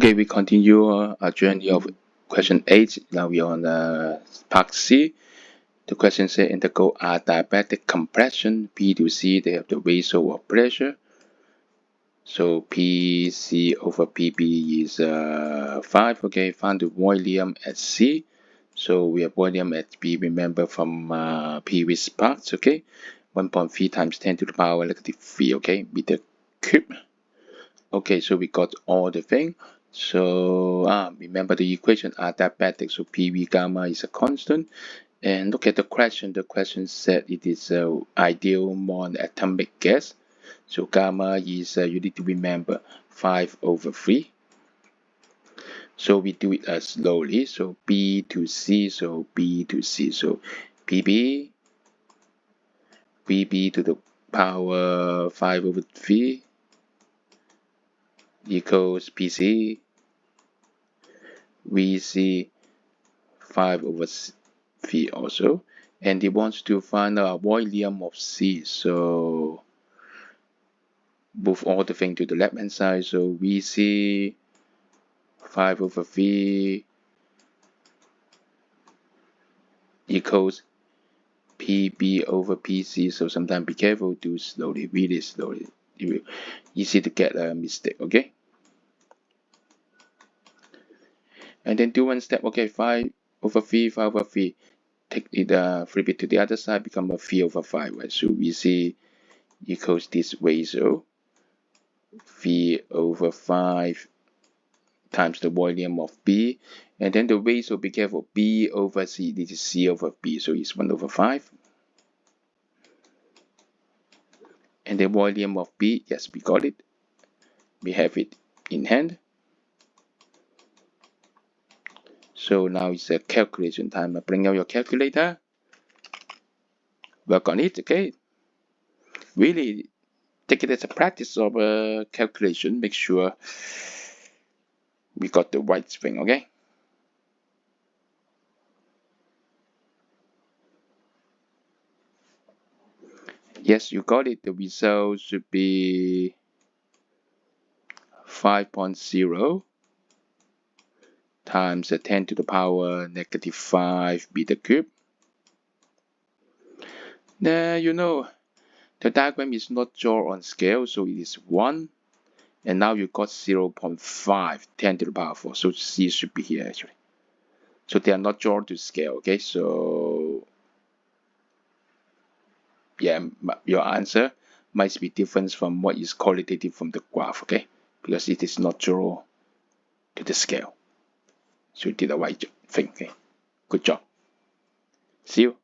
Okay, we continue our journey of question 8. Now we are on part C. The question says integral adiabatic compression, P to C, they have the ratio of pressure. So PC over PB is 5. Okay, find the volume at C. So we have volume at B, remember from previous parts, okay? 1.3 times 10 to the power negative 3, okay, meter cube. Okay, so we got all the thing. So remember the equation adiabatic. So PV gamma is a constant. And look at the question. The question said it is an ideal monatomic gas. So gamma is you need to remember 5/3. So we do it slowly. So B to C. So B to C. So PB to the power 5/3 equals PC. We see 5/3 also, and he wants to find a volume of C. So move all the thing to the left hand side. So we see 5/3 equals PB over PC. So sometimes be careful, do slowly, really slowly. It will easy to get a mistake. Okay, and then do one step. Okay, 5/3. Take it flip it to the other side, become a 3/5, right? So we see equals this ratio 3/5 times the volume of B, and then the ratio, be careful, B over C, this is C over B, so it's 1/5. And the volume of B, yes, we got it, we have it in hand. So now it's a calculation time. Bring out your calculator, work on it. Okay, really take it as a practice of a calculation. Make sure we got the right thing. Okay, yes, you got it. The result should be 5.0 times 10 to the power negative 5 meter cube. Now you know the diagram is not drawn on scale, so it is 1. And now you got 0.5 10 to the power 4. So C should be here actually. So they are not drawn to scale. Okay, so yeah, your answer might be different from what is qualitative from the graph. Okay, because it is not drawn to the scale. So you did the right thing. Okay, good job. See you.